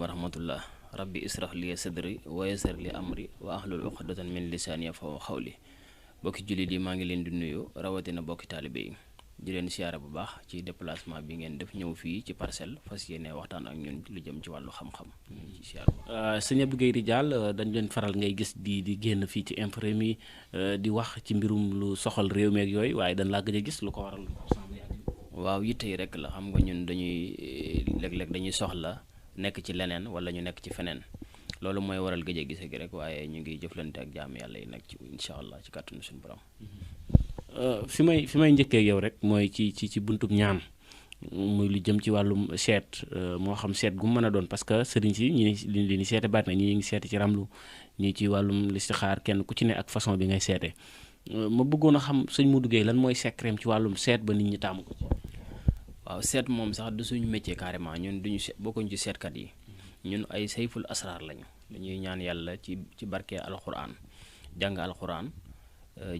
wa rahmatullah rabbi israh li sadri wa yassir li amri wa ahlul uqdatan min lisaani yafqahu qawli bokki jullit yi maa ngi leen di nuyu rawatina bokki taalibe yi di leen siyaare bu baax ci déplacement bi ngeen def ñëw fii ci Parcelles fas yéene waxtaan ak ñun lu jëm ci wàllu xam-xam. sëñ Abdou Guèye Ridial dañ leen faral ngay gis di génn fii ci Infos Rewmi di wax ci mbirum lu soxal réew mi ak yooyu waaye dañ laa gëj a gis lu ko waral. waaw yitte yi rek la xam nga ñun dañuy léeg-léeg dañuy soxla nekk ci leneen wala ñu nekk ci feneen loolu mooy waral gëj a gise gi rek waaye ñu ngi jëflante ak jaamu yàlla yi nag ci incha allah ci kàttanu suñu borom. fi may njëkkee yow rek mooy ci buntub ñaan muy lu jëm ci wàllum seet moo xam seet gu mu mën a doon parce que sëriñ si ñi li ni seete bari na ñi ngi seete ci ramlu ñii ci wàllum listixaar kenn ku ci ne ak façon bi ngay seete ma bëggoon a xam sëñ Modou Guèye lan mooy secret ci wàllum seet ba nit ñi taamu ko ci. waaw seet moom sax du suñu métier carrément ñun duñu bokkuñ ci seetkat yi ñun ay sayful asraar lañu dañuy ñaan yàlla ci barke alxuraan jàng alxuraan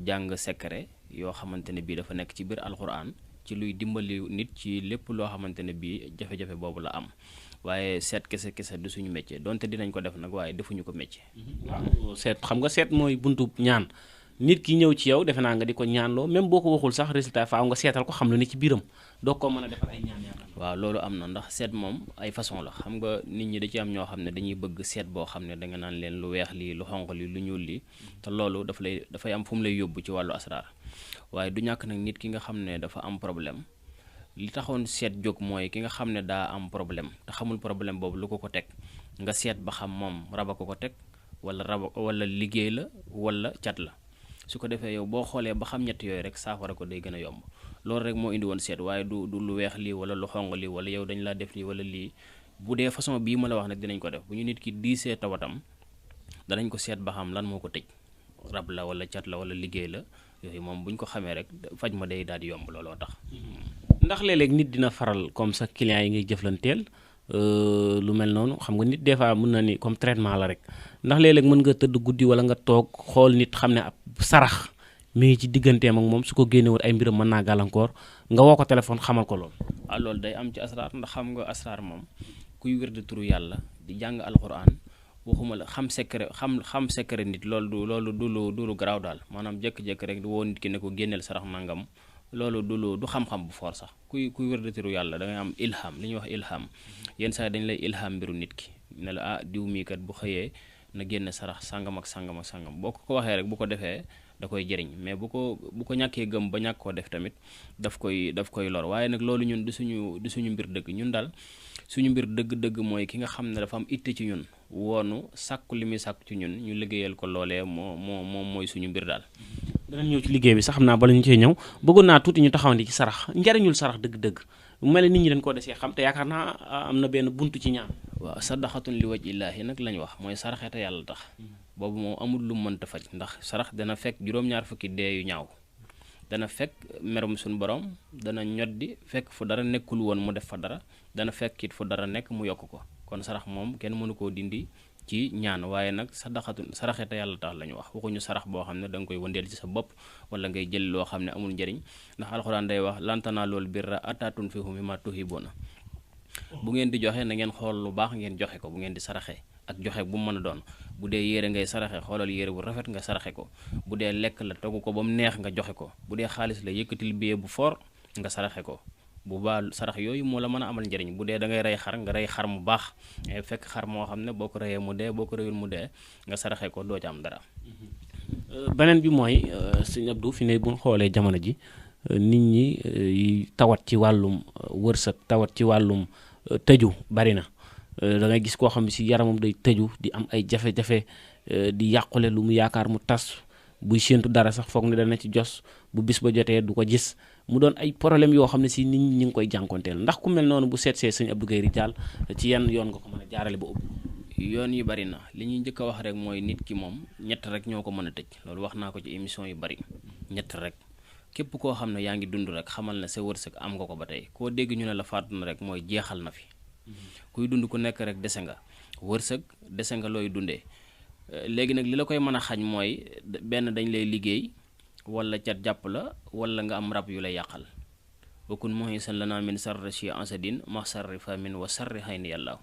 jàng secret yoo xamante ne bii dafa nekk ci biir alxuraan ci luy dimbali nit ci lépp loo xamante ne bii jafe-jafe boobu la am waaye seet kese du suñu métier donte dinañ ko def nag waaye defuñu ko métier. waaw seet xam nga seet mooy buntu ñaan nit ki ñëw ci yow defe naa nga di ko ñaanloo même boo ko waxul sax résultat faaw nga seetal ko xam lu ne ci biiram doo ko mën a defal ay ñaan yàlla. waaw loolu am na ndax seet moom ay façon la xam nga nit ñi da ci am ñoo xam ne dañuy bëgg seet boo xam ne danga naan leen lu weex lii lu xonq lii lu ñuul lii te loolu dafay am fu mu lay yóbbu ci wàllu asraar waaye du ñàkk nag nit ki nga xam ne dafa am problème li taxoon seet jóg mooy ki nga xam ne daa am problème te xamul problème boobu lu ko teg nga seet ba xam moom raba ko teg wala liggéey la wala cat la su ko defee yow boo xoolee ba xam ñett yooyu rek saafara ko day gën a yomb loolu rek moo indi woon seet waaye du lu weex lii wala lu xonq lii wala yow dañ laa def lii wala lii bu dee façon bii ma la wax nag dinañ ko def bu ñu nit ki diisee tawatam danañ ko seet ba xam lan moo ko tëj rab la wala cat la wala liggéey la yooyu moom bu ñu ko xamee rek faj ma day daal di yomb looloo tax. ndax léeg-léeg nit dina faral comme sa client yi ngay jëflanteel lu mel noonu xam nga nit des fois mën na ni comme traitement la rek ndax léeg-léeg mën nga tëdd guddi wala nga toog xool nit xam ne ab sarax mi ngi ci digganteem ak moom su ko génnewul ay mbiram mën naa gàllankoor nga woo ko téléphone xamal ko lool. waaw loolu day am ci asraar ndax xam nga asraar moom kuy wér di turu yàlla di jàng alxuraan waxuma la xam secret nit loolu du lu garaaw daal maanaam jékki-jékki rek di woo nit ki ne ko génneel sarax nangam loolu du xam-xam bu foor sax kuy wér di turu yàlla da ngay am ilham li ñuy wax ilham yenn saa dañ lay ilham mbiru nit ki ne la diw mii kat bu xëyee na génne sarax sangam ak sangam ak sangam boo ko waxee rek bu ko defee da koy jëriñ mais bu ko ñàkkee gëm ba ñàkk koo def tamit daf koy lor waaye nag loolu ñun du suñu mbir dëgg ñun daal suñu mbir dëgg-dëgg mooy ki nga xam ne dafa am itte ci ñun woonu sàkku li muy sàkku ci ñun ñu liggéeyal ko loolee moom mooy suñu mbir daal. danañ ñëw ci liggéey bi sax xam naa bala ñu cee ñëw bëggoon naa tuuti ñu taxawandi ci sarax njariñul sarax dëgg-dëgg mu mel ne nit ñi dañ koo desee xam te yaakaar naa am na benn buntu ci ñaan. waaw sadaxatun li waj illaahi nag lañ wax mooy saraxe te yàlla tax boobu moom amul lu mënta faj ndax sarax dana fekk juróom-ñaar fukki dee yu ñaaw dana fekk merum suñu borom dana ñoddi fekk fu dara nekkul woon mu def fa dara dana fekk it fu dara nekk mu yokk ko kon sarax moom kenn mënu koo dindi ci ñaan waaye nag sadaxatun saraxe te yàlla tax la ñu wax waxuñu sarax boo xam ne da nga koy wëndeel ci sa bopp wala ngay jël loo xam ne amul njëriñ ndax alxuraan day wax lan tanaalul birra hattaa tunfiqu mimmaa tuhibbuuna bu ngeen di joxe na ngeen xool lu baax ngeen joxe ko bu ngeen di saraxe ak joxe bu mu mën a doon bu dee yére ngay saraxe xoolal yére bu rafet nga saraxe ko bu dee lekk la togg ko ba mu neex nga joxe ko bu dee xaalis la yëkkatil billet bu fort nga saraxe ko bu baax sarax yooyu moo la mën a amal njëriñ bu dee da ngay rey xar nga rey xar mu baax fekk xar moo xam ne boo ko reyee mu dee boo ko reyul mu dee nga saraxe ko doo ci am dara. beneen bi mooy sëñ Abdou fi ne bu ñu xoolee jamono ji nit ñi tawat ci wàllum wërsëg tawat ci wàllum tëju bari na da ngay gis koo xam ne si yaramam day tëju di am ay jafe-jafe di yàqule lu mu yaakaar mu tas buy séentu dara sax foog ne dana ci jos bu bis ba jotee du ko gis mu doon ay problème yoo xam ne si nit ñi ngi koy jànkonteel ndax ku mel noonu bu seetsee sëñ Abdou Guèye Ridial ci yan yoon nga ko mën a jaarale ba ubbi. yoon yi bari na li ñuy njëkk a wax rek mooy nit ki moom ñett rek ñoo ko mën a tëj loolu wax naa ko ci émission yu bari ñett rek képp koo xam ne yaa ngi dund rek xamal na sa wërsëg am nga ko ba tey koo dégg ñu ne la faatu na rek mooy jeexal na fi kuy dund ku nekk rek dese nga wërsëg dese nga looy dundee léegi nag li la koy mën a xañ mooy benn dañ lay liggéey wala cat jàpp la wala nga am rab yu lay yàqal wakun muhisan lana min sarri shi asadin ma sarri famin wa sarri hayni yàlla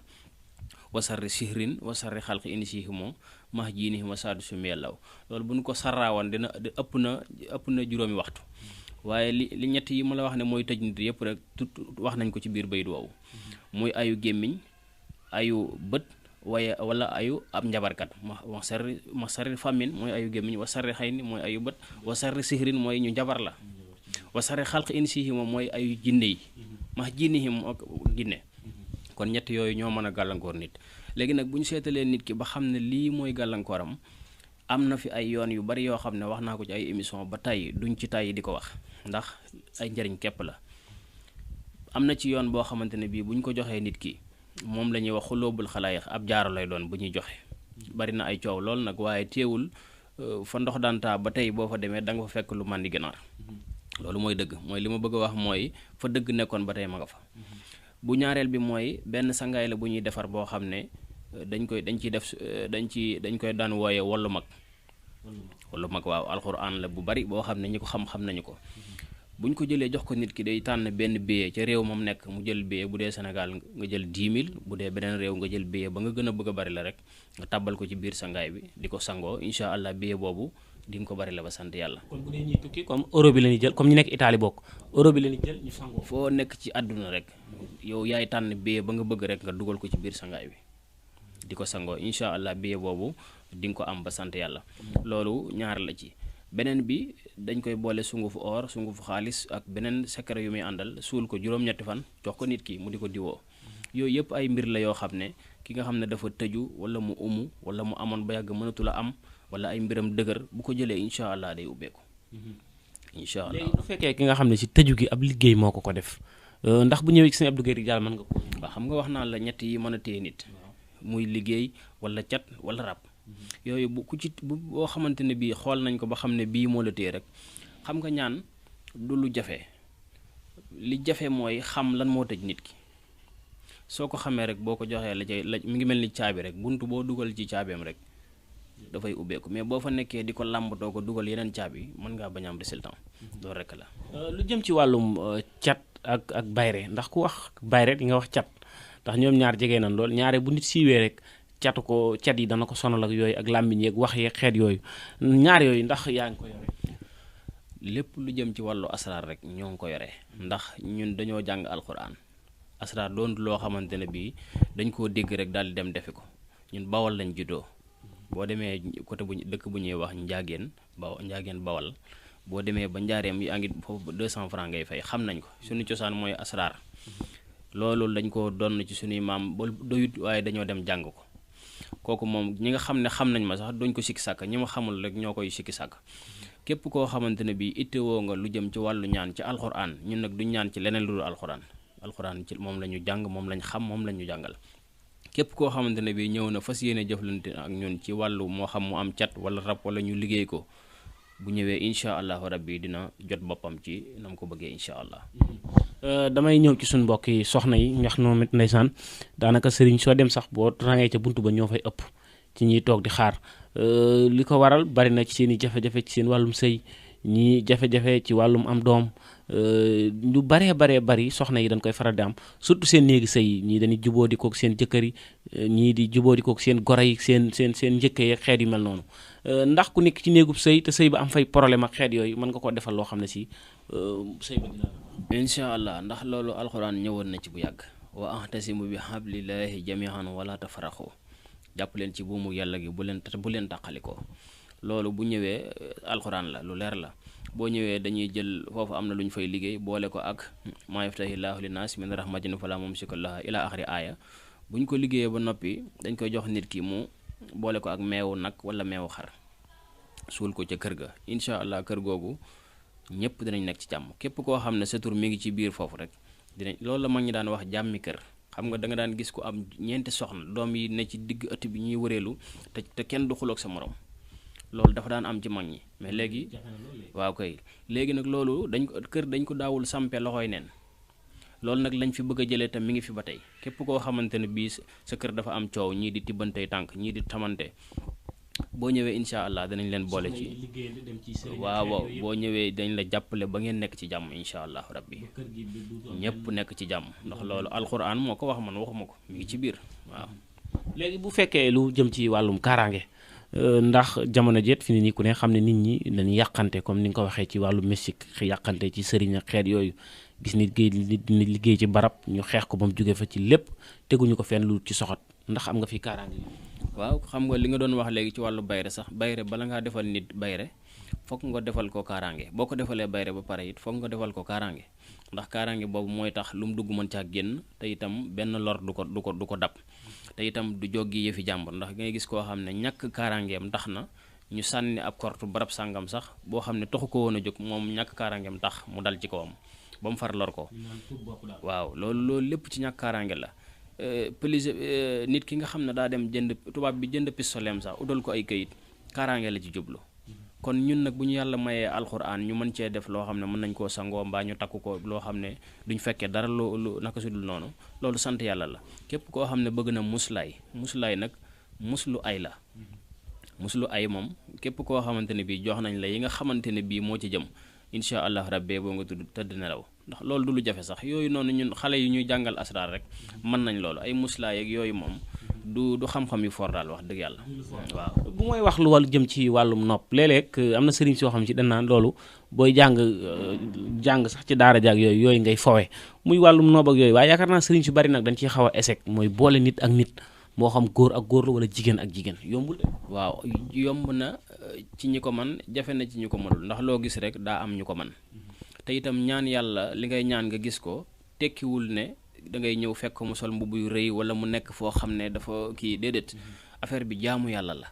wasarri sihrin wasarri xalqi insihi moom max jiinihi ma saadu sumi yàllaw loolu bu ñu ko sarraawoon dina ëpp na juróomi waxtu waaye li ñett yi ma la wax ne mooy tëj nit yëpp rek wax nañ ko ci biir bayit woowu muy ayu gémmiñ ayu bët waaye wala ayu ab njabarkat ma sarri famin mooy ayu gémmiñ wa sarri xayni mooy ayu bët wa sarri sihrin mooy ñu njabar la wa sarri xalq insihi moom mooy ayu jinne yi max jinnihi moom ak jinne kon ñett yooyu ñoo mën a gàllankoor nit léegi nag bu ñu seetalee nit ki ba xam ne lii mooy gàllankooram am na fi ay yoon yu bari yoo xam ne wax naa ko ci ay émission ba tey duñ ci tàyyi di ko wax ndax ay njëriñ képp la am na ci yoon boo xamante ne bii bu ñu ko joxee nit ki moom la ñuy wax xuloobul xalaayax ab jaaro lay doon bu ñuy joxe bari na ay coow lool nag waaye teewul fa ndox daan taa ba tey boo fa demee da nga fa fekk lu màndi ganaar loolu mooy dëgg mooy li ma bëgg a wax mooy fa dëgg nekkoon ba tey ma nga fa bu ñaareel bi mooy benn sangaay la bu ñuy defar boo xam ne dañ koy daan wooye wallu mag waaw alxuraan la bu bari boo xam ne ñi ko xam nañu ko buñ ko jëlee jox ko nit ki day tànn benn billet ca réew moom nekk mu jël billet bu dee Sénégal nga jël 10 000 bu dee beneen réew nga jël billet ba nga gën a bëgg a bari la rek nga tàbbal ko ci biir sangaay bi di ko sangoo incha allah billet boobu di nga ko bari la ba sant yàlla. kon bu dee ñuy tukki comme euro bi la ñuy jël comme ñu nekk Italie bokk euro bi la ñuy jël ñu sangoo. foo nekk ci àdduna rek yow yaay tànn billet ba nga bëgg rek nga dugal ko ci biir sangaay bi di ko sangoo incha allah billet boobu di nga ko am ba sant yàlla loolu ñaar la ci. beneen bi dañ koy boole sungufu or sungufu xaalis ak beneen secret yu muy àndal suul ko juróom-ñetti fan jox ko nit ki mu di ko diwoo yooyu yëpp ay mbir la yoo xam ne ki nga xam ne dafa tëju wala mu umu wala mu amoon ba yàgg mënatu la am wala ay mbiram dëgër bu ko jëlee incha allah day ubbeeku incha allah. léegi bu fekkee ki nga xam ne si tëju gi ab liggéey moo ko def ndax bu ñëwee ci sëñ Abdou Guèye Ridial mën nga ko. waaw xam nga wax naa la ñett yi mën a téye nit muy liggéey wala cat wala rab. yooyu boo xamante ne bii xool nañ ko ba xam ne bii moo la téye rek xam nga ñaan du lu jafe li jafe mooy xam lan moo tëj nit ki soo ko xamee rek boo ko joxee la mi ngi mel ni caabi rek buntu boo dugal ci caabeem rek dafay ubbeeku mais boo fa nekkee di ko làmbatoo ko dugal yeneen caabi mën ngaa bañ a am résultat loolu rek la. lu jëm ci wàllum cat ak bayre ndax ku wax bayre di nga wax cat ndax ñoom ñaar jege nañ lool ñaare bu nit siiwee rek. cat yi dana ko sonal ak yooyu ak làmmiñ yeeg wax yeeg xeet yooyu ñaar yooyu ndax yaa ngi ko yore. lépp lu jëm ci wàllu asraar rek ñoo ngi ko yore ndax ñun dañoo jàng alxuraan asraar doon loo xamante ne bii dañ koo dégg rek daal di dem defi ko ñun bawal lañ juddoo boo demee côté bu dëkk bu ñuy wax njaageen bawal boo demee ba njaareem yaa ngi foofu 200 francs ngay fay xam nañ ko suñu cosaan mooy asraar loolu dañ ko doon ci suñuy maam ba doyut waaye dañoo dem jàng ko. kooku moom ñi nga xam ne xam nañ ma sax duñ ko sikki sàkk ñi ma xamul rek ñoo koy sikki sàkk képp koo xamante ne bii ittewoo nga lu jëm ci wàllu ñaan ci alxuraan ñun nag duñ ñaan ci leneen lu dul alxuraan ci moom la ñu jàng moom lañ xam moom la ñu jàngal képp koo xamante ne bii ñëw na fas yéene jëflante ak ñun ci wàllu moo xam mu am cat wala rab wala ñu liggéey ko bu ñëwee incha allahu rabbi dina jot boppam ci na mu ko bëggee incha allah. damay ñëw ci suñu mbokk yi soxna yi ñax noonu it ndeysaan daanaka sëriñ soo dem sax boo rangee ca buntu ba ñoo fay ëpp ci ñiy toog di xaar li ko waral bari na ci seen i jafe-jafe ci seen wàllum sëy ñii jafe-jafe ci wàllum am doom lu baree bari soxna yi dañ koy faral di am surtout seen néegi sëy ñii dañuy jubóo di kook seen jëkkër yi ñii di jubóo di kook seen goro yi seen njëkkee yeeg xeet yu mel noonu ndax ku nekk ci néegub sëy te sëy ba am fay problème ak xeet yooyu mën nga ko defal loo xam ne si sëy ba dina incha allah ndax loolu alxuraan ñëwoon na ci bu yàgg wa ahtasimu bi hablillahi jami'an wala tafaraxu jàpp leen ci buumu yàlla gi bu leen tàqalikoo loolu bu ñëwee alxuraan la lu leer la boo ñëwee dañuy jël foofu am na lu ñu fay liggéey boole ko ak maa yaftahillaahu linnaas min rahmatin falaa mumsika lahaa ila axiri aaya bu ñu ko liggéeyee ba noppi dañ koy jox nit ki mu boole ko ak meewu nag wala meewu xar suul ko ca kër ga incha allah kër googu ñëpp dinañ nekk ci jàmm képp koo xam ne sa tur mi ngi ci biir foofu rek dinañ loolu la mag ñi daan wax jàmmi kër xam nga da nga daan gis ko am ñeenti soxna doom yi ne ci digg ëtt bi ñuy wëreelu te kenn du xuloog sa morom loolu dafa daan am ci mag ñi mais léegi waaw kay léegi nag loolu dañ ko daawul sampe loxoy neen loolu nag lañ fi bëgg a jëlee tam mi ngi fi ba tey képp koo xamante ne bii sa kër dafa am coow ñii di tibbantey tànk ñii di tamante boo ñëwee incha allah danañ leen boole ci waaw boo ñëwee dañ la jàppale ba ngeen nekk ci jàmm incha allah rabbi ñëpp nekk ci jàmm ndax loolu alxuraan moo ko wax man waxuma ko mi ngi ci biir waaw léegi bu fekkee lu jëm ci wàllum kaaraange ndax jamono jeet fi ni nii ku ne xam ne nit ñi dañuy yàqante comme ni nga ko waxee ci wàllu mystique yàqante ci sëriñ ak xeet yooyu gis nit liggéey ci barab ñu xeex ko ba mu jógee fa ci lépp teguñu ko fenn lu ci soxot ndax am nga fi kaaraange. waaw xam nga li nga doon wax léegi ci wàllu bayre sax bayre bala ngaa defal nit bayre fokk nga defal ko kaaraange boo ko defalee bayre ba pare it fokk nga defal ko kaaraange ndax kaaraange boobu mooy tax lu mu dugg mën caa génn te itam benn lor du ko dab te itam du joggi yëfi jàmbur ndax ngay gis koo xam ne ñàkk kaaraangeem tax na ñu sànni ab kortu barab sàngam sax boo xam ne taxu ko woon a jóg moom ñàkk kaaraangeem tax mu dal ci kawam ba mu far lor ko. waaw loolu lépp ci ñàkk kaaraange la. nit ki nga xam ne daa dem jënd tubaab bi jënd pistoleem sax udal ko ay këyit kaaraange la ci jublu kon ñun nag bu ñu yàlla mayee alxuraan ñu mën cee def loo xam ne mën nañ koo sangoo mbaa ñu takku ko loo xam ne duñ fekkee dara lu naka su dul noonu loolu sant yàlla la képp koo xam ne bëgg na muslaay nag muslu ay la muslu ay moom képp koo xamante ne bii jox nañ la yi nga xamante ne bii moo ci jëm incha allah rabbi boo nga tudd tëdd nelaw ndax loolu du lu jafe sax yooyu noonu ñun xale yi ñuy jàngal asraar rek mën nañ loolu ay muslaay ak yooyu moom du xam-xam yu for daal wax dëgg yàlla. waaw bu mooy wax lu wàllu jëm ci wàllum nopp léeg-léeg am na sëriñ soo xam ci dañ naan loolu booy jàng sax ci daara jaag yooyu ngay fowe muy wàllum noob ak yooyu waaye yaakaar naa sëriñ su bari nag dañ ciy xaw a échec mooy boole nit ak nit moo xam góor ak góor la wala jigéen ak jigéen yombul de. waaw yomb na ci ñi ko man jafe na ci ñi ko mënul ndax loo gis rek daa am ñu ko man te itam ñaan yàlla li ngay ñaan nga gis ko tekkiwul ne da ngay ñëw fekk mu sol mbubb yu rëy wala mu nekk foo xam ne dafa kii déedéet affaire bi jaamu yàlla la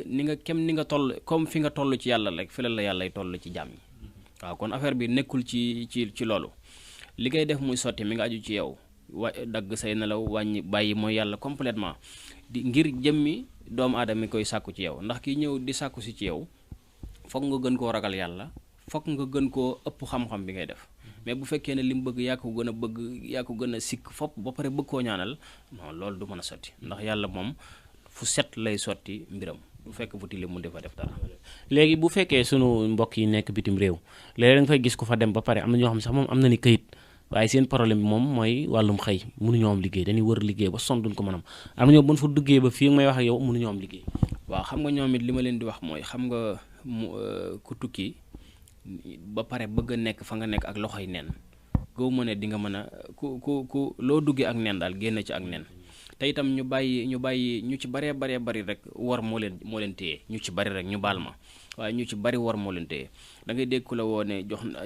ni nga toll comme fi nga toll ci yàlla rek fi la yàllay toll ci jaam yi waaw kon affaire bi nekkul ci loolu li ngay def muy sotti mi nga aju ci yow dagg say nelaw wàññi bàyyi mooy yàlla complètement ngir jëmmi doomu aadama mi koy sàkku ci yow ndax kii ñëw di sàkku si ci yow fokk nga gën koo ragal yàlla fokk nga gën koo ëpp xam-xam bi ngay def mais bu fekkee ne li mu bëgg yaa ko gën a sikk fopp ba pare bëgg koo ñaanal non loolu du mën a sotti ndax yàlla moom fu set lay sotti mbiram bu fekk fu tilim mu defa def dara. léegi bu fekkee sunu mbokk yi nekk bitim réew léegi da nga fay gis ku fa dem ba pare am na ñoo xam ne sax moom am na ni këyit waaye seen problème bi moom mooy wàllum xëy mënuñoo am liggéey dañuy wër liggéey ba sonn duñ ko mën am na ñoo bu ñu fa duggee ba fii may wax ak yow mënuñoo am liggéey. waaw xam nga ñoom it li ma leen di wax mooy xam nga ku tukki ba pare bëgg a nekk fa nga nekk ak loxoy nen gëw ma ne di nga mën a ku loo duggee ak nen daal génn ci ak nen te itam ñu bàyyi ñu ci baree bari rek war moo leen téye ñu ci bari rek ñu baal ma waaye ñu ci bari war moo leen téye da ngay dégg ku la woo ne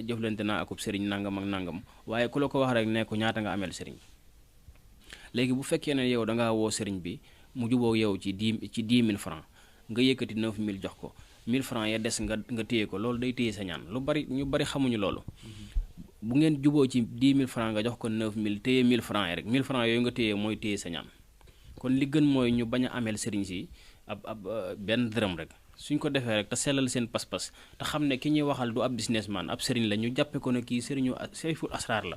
jëflante naa akub sëriñ nangam ak nangam waaye ku la ko wax rek ne ko ñaata nga ameel sëriñ léegi bu fekkee ne yow da ngaa woo sëriñ bi mu juboo yow ci 10 000 francs nga yëkkati 9 000 jox ko 1000 francs ya des nga téye ko loolu day téye sa ñaan ñu bari xamuñu loolu bu ngeen juboo ci 10 000 francs nga jox ko 9 000 téye 1000 francs yi rek 1000 francs yooyu nga téye mooy téye sa ñaan kon li gën mooy ñu bañ a ameel sëriñ si ab benn dërëm rek suñ ko defee rek te sellal seen pas-pas te xam ne ki ñuy waxal du ab businessman ab sëriñ la ñu jàppe ko ne kii sëriñu sayful asraar la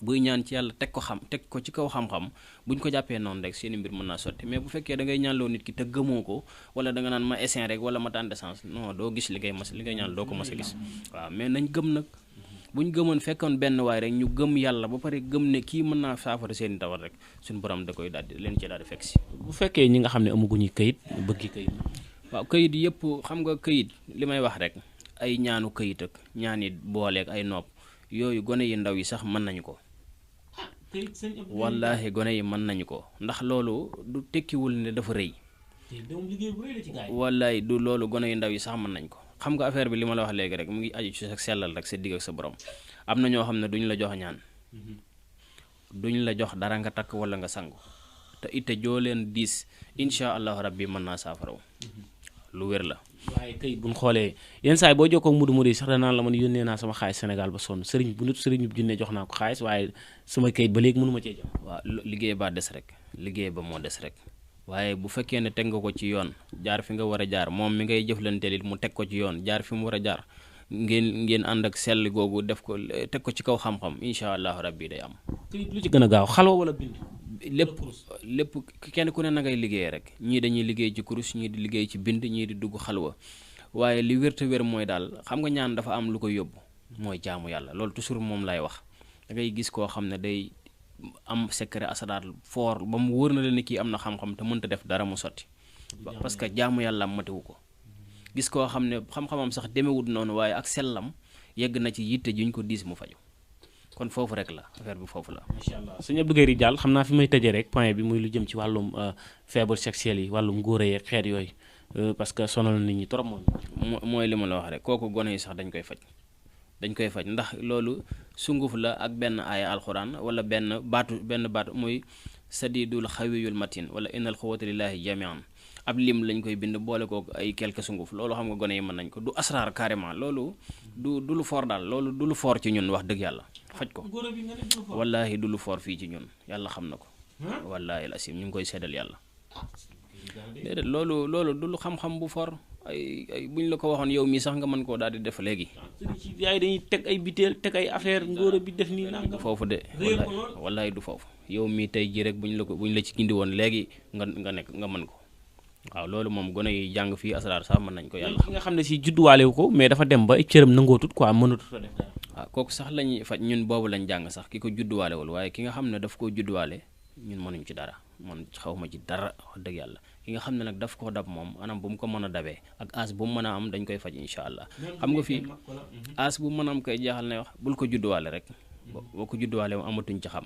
buy ñaan ci yàlla teg ko ci kaw xam-xam buñ ko jàppee noonu rek seeni mbir mën naa sotti mais bu fekkee da ngay ñaanloo nit ki te gëmoo ko wala da nga naan ma essin rek wala ma tànn essence non doo gis li ngay ñaan doo ko mas a gis waaw mais nañ gëm nag buñ gëmoon fekkoon benn waay rek ñu gëm yàlla ba pare gëm ne kii mën naa saafara seeni tawat rek suñu borom da koy daal di leen ci daal di fekk si. bu fekkee ñi nga xam ne amaguñu këyit bëggi këyit. waaw këyit yëpp xam nga këyit li may wax rek ay ñaanu këyit ak ñaani booleeg ay nopp yooyu gone yi ndaw yi sax mën nañu ko. wallaahi gone yi mën nañu ko ndax loolu du tekkiwul ne dafa rëy. wallaahi du loolu gone yu ndaw yi sax mën nañ ko xam nga affaire bi li ma la wax léegi rek mu ngi aju ci sa sellal rek sa digg ak sa borom am na ñoo xam ne duñ la jox ñaan duñ la jox dara nga takk wala nga sangu te itte joo leen diis incha allahu rabbi mën naa saafaraw lu wér la. waaye këyit bu ñu xoolee yenn saa yi boo jokkoo ak mudu yi sax danaan la man yónnee naa sama xaalis Sénégal ba sonn sëriñ bu junne jox naa ko xaalis waaye sama këyit ba léegi mënu ma cee jox. waaw liggéey ba des rek liggéey ba moo des rek waaye bu fekkee ne teg nga ko ci yoon jaar fi nga war a jaar moom mi ngay jëflanteel mu teg ko ci yoon jaar fi mu war a jaar ngeen ànd ak sell googu def ko teg ko ci kaw xam-xam incha allahu rabbi day am. këyit lu ci gën a gaaw xalwa wala bind. lépp kenn ku ne na ngay liggéey rek ñii dañuy liggéey ci kurus ñii di liggéey ci bind ñii di dugg xalwa waaye li wér te wér mooy daal xam nga ñaan dafa am lu ko yóbbu mooy jaamu yàlla loolu toujours moom lay wax da ngay gis koo xam ne day am secret asraar fort ba mu wóor na leen ni kii am na xam-xam te mënta def dara mu sotti parce que jaamu yàlla matewu ko gis koo xam ne xam-xamam sax demewut noonu waaye ak sellam yegg na ci yitte juñ ko diis mu faju kon foofu rek la affaire bi foofu la. macha allah sëñ Abdou Guèye Diall xam naa fi may tëjee rek point bi muy lu jëm ci wàllum feebar sexuel yi wàllum ngóora yeeg xeet yooyu parce que sonal nit ñi trop moom. mooy li ma la wax rek kooku gone yi sax dañ koy faj ndax loolu sunguf la ak benn aaya alxuraan wala benn baatu muy sadidul xawiyul matin wala innal xuwwata lillahi jamian ab lim lañ koy bind boole ko ay quelques sunguf loolu xam nga gone yi mën nañ ko du asraar carrément loolu du lu fort daal loolu du lu fort ci ñun wax dëgg yàlla faj ko wallaahi du lu fort fii ci ñun yàlla xam na ko wallaahi lasim ñu ngi koy seddal yàlla déedéet loolu du lu xam-xam bu fort ay buñ la ko waxoon yow mii sax nga mën koo daal di def léegi yaay dañuy teg ay biteel teg ay affaire ngóora bi def nii nanga foofu de wallaahi du foofu yow mii tey ji rek buñ la ci gindi woon léegi nga mën ko waaw loolu moom gone yi jàng fii asraar sax mën nañ ko yàlla ki nga xam ne si judduwaale wu ko mais dafa dem ba cëram nangootut quoi mënatut a def dara waaw kooku sax lañuy faj ñun boobu lañ jàng sax ki ko judduwaalewul waaye ki nga xam ne daf koo judduwaale ñun mënuñ ci dara man xaw ma ci dara wax dëgg yàlla ki nga xam ne nag daf koo dab moom anam bu mu ko mën a dabee ak as bu mu mën a am dañ koy faj incha allah xam nga fii as bu mu mën a am koy jeexal ne wax bul ko judduwaale rek boo ko judduwaale moom amatuñ ci xam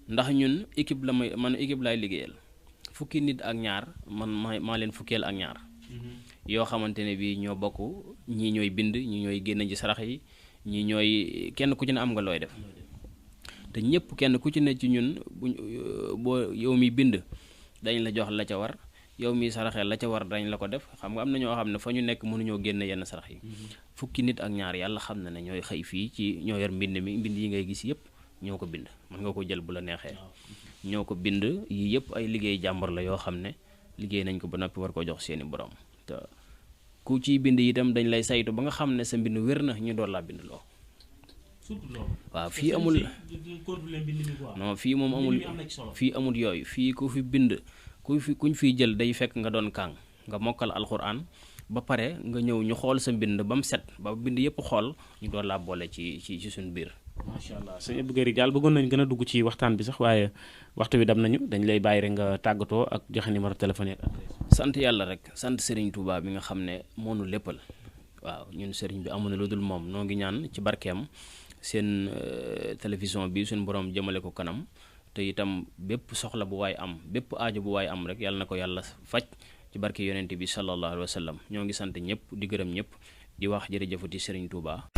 ndax ñun équipe man équipe laay liggéeyal fukki nit ak ñaar man maa leen fukkeel ak ñaar yoo xamante ne bii ñoo bokk ñii ñooy bind ñii ñooy génn ci sarax yi ñii ñooy kenn ku ci ne am nga looy def te ñëpp kenn ku ci ne ci ñun boo yow mi bind dañ la jox la ca war yow mi saraxee la ca war dañ la ko def xam nga am na ñoo xam ne fa ñu nekk mënuñoo génn yenn sarax yi fukki nit ak ñaar yàlla xam na ne ñooy xëy fii ci ñoo yor mbind yi ngay gis yëpp ñoo ko bind mën nga ko jël bu la neexee ñoo ko bind yii yëpp ay liggéey jàmbur la yoo xam ne liggéey nañ ko ba noppi war koo jox seeni borom te ku ciy bind itam dañ lay saytu ba nga xam ne sa mbind wér na ñu doon laa bind loo waaw fii amul non fii moom amul yooyu fii ku fi bind kuñ fiy jël day fekk nga doon kàng nga mokkal alxuraan ba pare nga ñëw ñu xool sa mbind ba mu set ba bind yëpp xool ñu doon laa boole ci suñu biir. macha allah sëñ Abdou Guèye Diall bëggoon nañ gën a dugg ci waxtaan bi sax waaye waxtu bi dam nañu dañ lay bàyyi rek nga tàggatoo ak joxe numéro téléphone ak adresse. sant yàlla rek sant Serigne Touba bi nga xam ne moo nu léppal waaw ñun Serigne bi amuñu lu dul moom noo ngi ñaan ci barkeem seen télévision bi suñu borom jëmale ko kanam te itam bépp soxla bu waay am bépp aajo bu waay am rek yàlla na ko yàlla faj ci barke yonent bi sallallahu alayhi wa sallam ñoo ngi sant ñëpp di gërëm ñëpp di wax jërëjëfati Serigne Touba.